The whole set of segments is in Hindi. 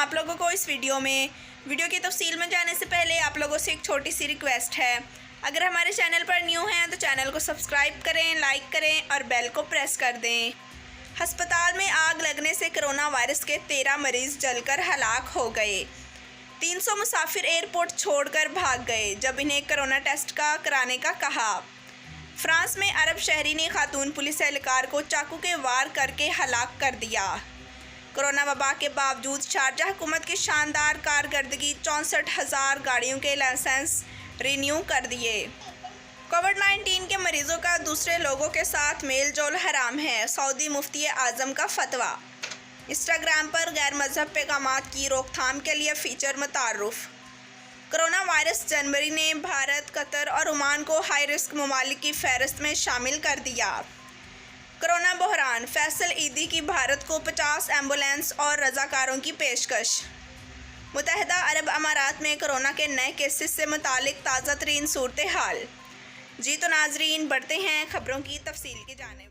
आप लोगों को इस वीडियो की तफसील में जाने से पहले आप लोगों से एक छोटी सी रिक्वेस्ट है। अगर हमारे चैनल पर न्यू हैं तो चैनल को सब्सक्राइब करें, लाइक करें और बेल को प्रेस कर दें। अस्पताल में आग लगने से कोरोना वायरस के 13 मरीज जलकर हलाक हो गए। 300 मुसाफिर एयरपोर्ट छोड़कर भाग गए जब इन्हें कोरोना टेस्ट कराने का कहा। फ्रांस में अरब शहरी ने खातून पुलिस एहलकार को चाकू के वार करके हलाक कर दिया। कोरोना वबा के बावजूद शारजाह हुकूमत की शानदार कारकर्दगी, 64,000 गाड़ियों के लाइसेंस रिन्यू कर दिए। कोविड-19 के मरीजों का दूसरे लोगों के साथ मेल जोल हराम है, सऊदी मुफ्ती आज़म का फतवा। इंस्टाग्राम पर गैर मजहब पैगामात की रोकथाम के लिए फीचर मुतारुफ। कोरोना वायरस जनवरी ने भारत, कतर और ओमान को हाई रिस्क ममालिक की फहरिस्त में शामिल कर दिया। कोरोना बहरान, फैसल ईदी की भारत को 50 एम्बुलेंस और रजाकारों की पेशकश। मुत्तहिदा अरब अमारात में कोरोना के नए केसेस से मुतालिक ताज़ा तरीन सूरत हाल। जी तो नाजरीन, बढ़ते हैं खबरों की तफसील की जानिब।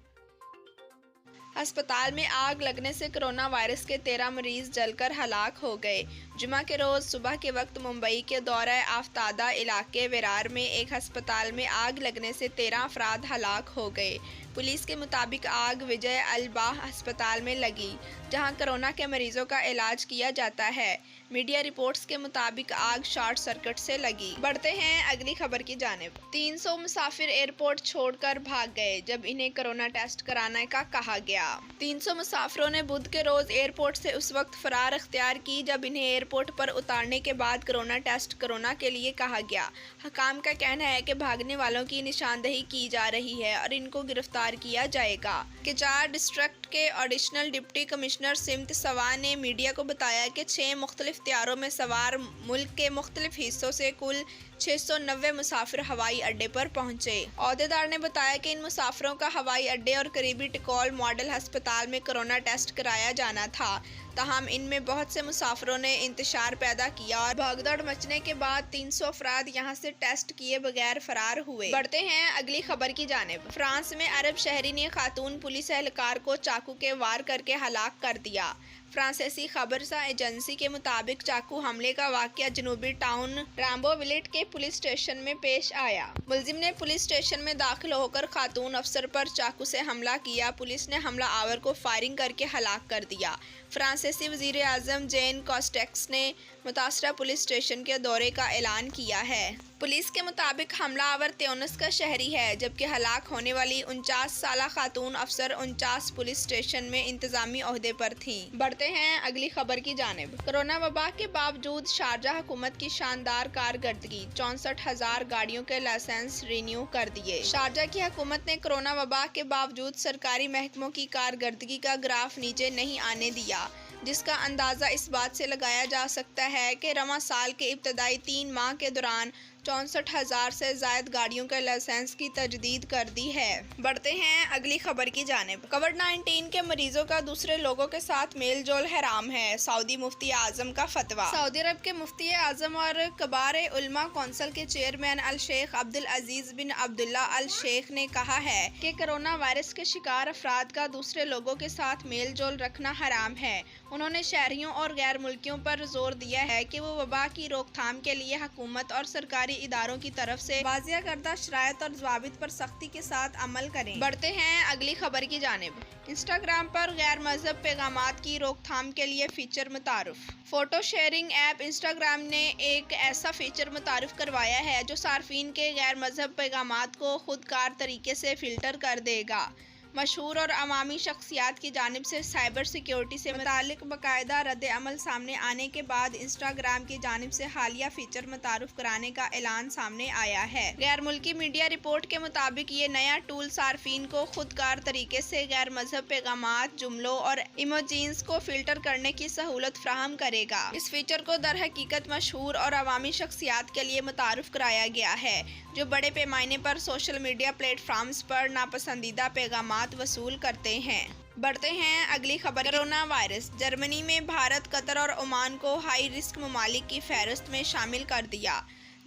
अस्पताल में आग लगने से कोरोना वायरस के 13 मरीज जलकर हलाक हो गए। जुमा के रोज़ सुबह के वक्त मुंबई के दौरा आफ्तादा इलाके विरार में एक अस्पताल में आग लगने से 13 अफराद हलाक हो गए। पुलिस के मुताबिक आग विजय अलबाह अस्पताल में लगी, जहां कोरोना के मरीजों का इलाज किया जाता है। मीडिया रिपोर्ट्स के मुताबिक आग शॉर्ट सर्किट से लगी। बढ़ते हैं अगली खबर की जानिब। 300 मुसाफिर एयरपोर्ट छोड़कर भाग गए जब इन्हें कोरोना टेस्ट कराने का कहा गया। 300 मुसाफिरों ने बुध के रोज एयरपोर्ट से उस वक्त फरार अख्तियार की जब इन्हें एयरपोर्ट पर उतारने के बाद कोरोना टेस्ट कोरोना के लिए कहा गया। हकाम का कहना है कि भागने वालों की निशानदेही की जा रही है और इनको गिरफ्तार किया जाएगा। किचार डिस्ट्रिक्ट के एडिशनल डिप्टी कमिश्नर सिमत सवा ने मीडिया को बताया कि 6 मुख्तलिफ त्यारों में सवार मुल्क के मुख्तलिफ हिस्सों से कुल 690 मुसाफिर हवाई अड्डे पर पहुंचे। अहदेदार ने बताया कि इन मुसाफिरों का हवाई अड्डे और करीबी टिकॉल मॉडल अस्पताल में कोरोना टेस्ट कराया जाना था। ताहम इनमें बहुत से मुसाफिरों ने इंतशार पैदा किया और भगदड़ मचने के बाद 300 अफराद यहां से टेस्ट किए बगैर फरार हुए। बढ़ते हैं अगली खबर की जानिब। फ्रांस में अरब शहरी ने खातून पुलिस एहलकार को चाकू के वार करके हलाक कर दिया। फ्रांसीसी खबरसा एजेंसी के मुताबिक चाकू हमले का वाकया जनूबी टाउन राम्बोविलेट के पुलिस स्टेशन में पेश आया। मुलजिम ने पुलिस स्टेशन में दाखिल होकर खातून अफसर पर चाकू से हमला किया। पुलिस ने हमला आवर को फायरिंग करके हलाक कर दिया। फ्रांसीसी वजीर आजम जेन कॉस्टेक्स ने मुतासरा पुलिस स्टेशन के दौरे का ऐलान किया है। पुलिस के मुताबिक हमला आवर त्यूनिस का शहरी है, जबकि हलाक होने वाली 49 साला खातून अफसर 49 पुलिस स्टेशन में इंतजामी ओहदे पर थी। बढ़ते हैं अगली खबर की जानिब। कोरोना वबा के बावजूद शारजाह हुकूमत की शानदार कारकर्दगी, 64,000 गाड़ियों के लाइसेंस रिन्यू कर दिए। शारजाह की हुकूमत ने कोरोना वबा के बावजूद सरकारी महकमों की कारकर्दगी का ग्राफ नीचे नहीं आने दिया, जिसका अंदाज़ा इस बात से लगाया जा सकता है कि रवां साल के इब्तदाई 3 माह के दौरान 64,000 से ज़ायद गाड़ियों के लाइसेंस की तजदीद कर दी है। बढ़ते हैं अगली खबर की जानिब। कोविड-19 के मरीजों का दूसरे लोगों के साथ मेल जोल हराम है, सऊदी मुफ्ती आज़म का फतवा। सऊदी अरब के मुफ्ती आज़म और कबार उलमा कौंसिल के चेयरमैन अल शेख अब्दुल अजीज बिन अब्दुल्ला अल शेख ने कहा है कि कोरोना वायरस के शिकार अफराद का दूसरे लोगों के साथ मेल जोल रखना हराम है। उन्होंने शहरियों और गैर मुल्कियों पर जोर दिया है कि वो वबा की रोकथाम के लिए हुकूमत और सरकारी इदारों की तरफ से वाज़िया करदा शराइत और ज़वाबित पर सख्ती के साथ अमल करें। बढ़ते हैं अगली खबर की जानिब। इंस्टाग्राम पर गैर मजहब पैगामात की रोकथाम के लिए फीचर मुतारुफ। फोटो शेयरिंग ऐप इंस्टाग्राम ने एक ऐसा फीचर मुतारुफ करवाया है जो सार्फिन के गैर मजहब पैगामात को खुदकार तरीके से फिल्टर कर देगा। मशहूर और अवामी शख्सियात की जानिब से साइबर सिक्योरिटी से मुतालिक बाकायदा रद्द अमल सामने आने के बाद इंस्टाग्राम की जानिब से हालिया फीचर मुतारुफ कराने का ऐलान सामने आया है। गैर मुल्की मीडिया रिपोर्ट के मुताबिक ये नया टूल सार्फिन को खुदकार तरीके से गैर मजहब पैगामात, जुमलों और इमोजीन्स को फिल्टर करने की सहूलत फ्राहम करेगा। इस फीचर को दर हकीकत मशहूर और अवामी शख्सियात के लिए मुतारुफ कराया गया है जो बड़े पैमाने पर सोशल मीडिया प्लेटफॉर्म्स पर नापसंदीदा पैगामात वसूल करते हैं। बढ़ते हैं अगली खबर। कोरोना वायरस, जर्मनी में भारत, कतर और ओमान को हाई रिस्क ममालिक की फहरिस्त में शामिल कर दिया।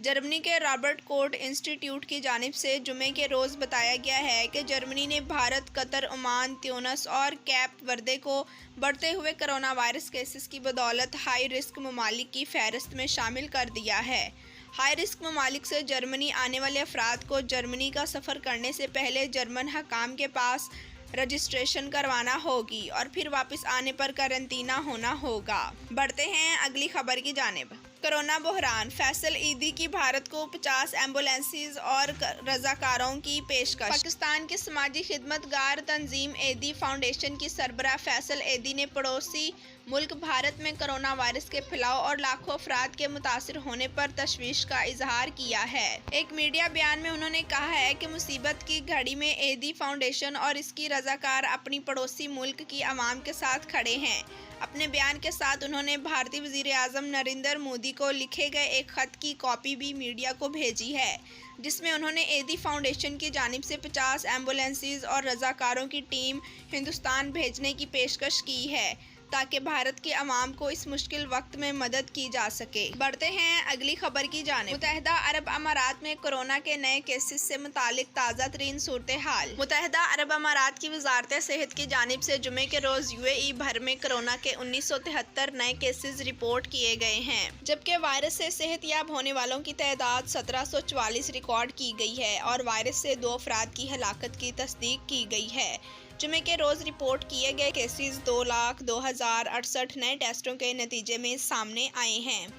जर्मनी के रॉबर्ट कोच इंस्टीट्यूट की जानिब से जुमे के रोज़ बताया गया है कि जर्मनी ने भारत, कतर, ओमान, त्यूनिस और कैप वर्दे को बढ़ते हुए कोरोना वायरस केसेस की बदौलत हाई रिस्क ममालिक की फहरिस्त में शामिल कर दिया है। हाई रिस्क ममालिक से जर्मनी आने वाले अफराद को जर्मनी का सफ़र करने से पहले जर्मन हकाम के पास रजिस्ट्रेशन करवाना होगी और फिर वापस आने पर करंतना होना होगा। बढ़ते हैं अगली खबर की जानिब। कोरोना बहरान, फैसल ईदी की भारत को 50 एम्बुलेंसेज और रजाकारों की पेशकश। पाकिस्तान की समाजी खिदमतगार तंजीम एदी फाउंडेशन की सरबराह फैसल एदी ने पड़ोसी मुल्क भारत में कोरोना वायरस के फैलाव और लाखों अफराद के मुतासिर होने पर तशवीश का इजहार किया है। एक मीडिया बयान में उन्होंने कहा है कि मुसीबत की घड़ी में एदी फाउंडेशन और इसकी रजाकार अपनी पड़ोसी मुल्क की आवाम के साथ खड़े हैं। अपने बयान के साथ उन्होंने भारतीय वज़ीर आज़म नरेंद्र मोदी को लिखे गए एक ख़त की कॉपी भी मीडिया को भेजी है, जिसमें उन्होंने एदी फाउंडेशन की जानिब से 50 एम्बुलेंसेज और रजाकारों की टीम हिंदुस्तान भेजने की पेशकश की है ताकि भारत के अवाम को इस मुश्किल वक्त में मदद की जा सके। बढ़ते हैं अगली खबर की जानिब। मुत्तहिदा अरब अमारात में कोरोना के नए केसेस से मुतालिक ताज़ा तरीन सूरत हाल। मुत्तहिदा अरब अमारात की वजारत सेहत की जानिब से जुमे के रोज़ UAE भर में कोरोना के 1973 नए केसेस रिपोर्ट किए गए हैं, जबकि वायरस से सेहतयाब होने वालों की तादाद 1744 रिकॉर्ड की गई है और वायरस से 2 अफराद की हलाकत की तस्दीक की गई है। जुमे के रोज़ रिपोर्ट किए गए केसेस 2,02,068 नए टेस्टों के नतीजे में सामने आए हैं।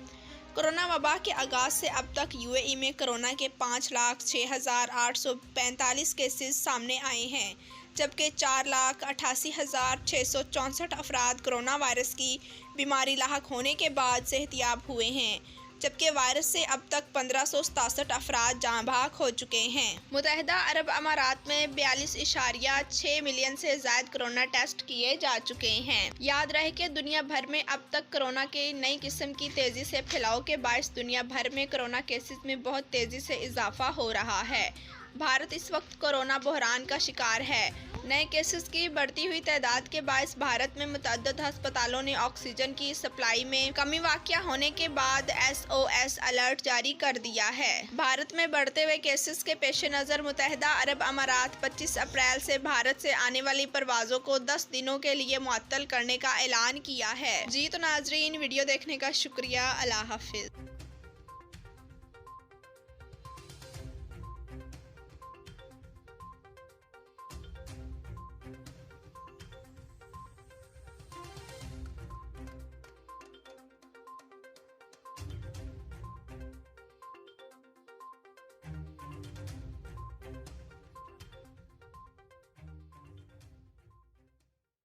कोरोना वबा के आगाज़ से अब तक UAE में कोरोना के 5,06,845 केसेस सामने आए हैं, जबकि 4,88,664 अफराद कोरोना वायरस की बीमारी लाहक होने के बाद सेहतयाब हुए हैं, जबकि वायरस से अब तक 1567 अफराद जाँ भाग हो चुके हैं। मुत्तहिदा अरब अमारात में 42.6 मिलियन से ज़ायद कोरोना टेस्ट किए जा चुके हैं। याद रहे कि दुनिया भर में अब तक कोरोना के नई किस्म की तेज़ी से फैलाव के बायस दुनिया भर में कोरोना केसेस में बहुत तेज़ी से इजाफा हो रहा है। भारत इस वक्त कोरोना बहरान का शिकार है। नए केसेस की बढ़ती हुई तादाद के बायस भारत में मुतअद्दिद अस्पतालों ने ऑक्सीजन की सप्लाई में कमी वाक़या होने के बाद SOS अलर्ट जारी कर दिया है। भारत में बढ़ते हुए केसेस के पेश नज़र मुत्तहिदा अरब अमारात 25 अप्रैल से भारत से आने वाली परवाज़ों को 10 दिनों के लिए मुअत्तल करने का ऐलान किया है। जी तो नाजरीन, वीडियो देखने का शुक्रिया। अल्लाह हाफिज़।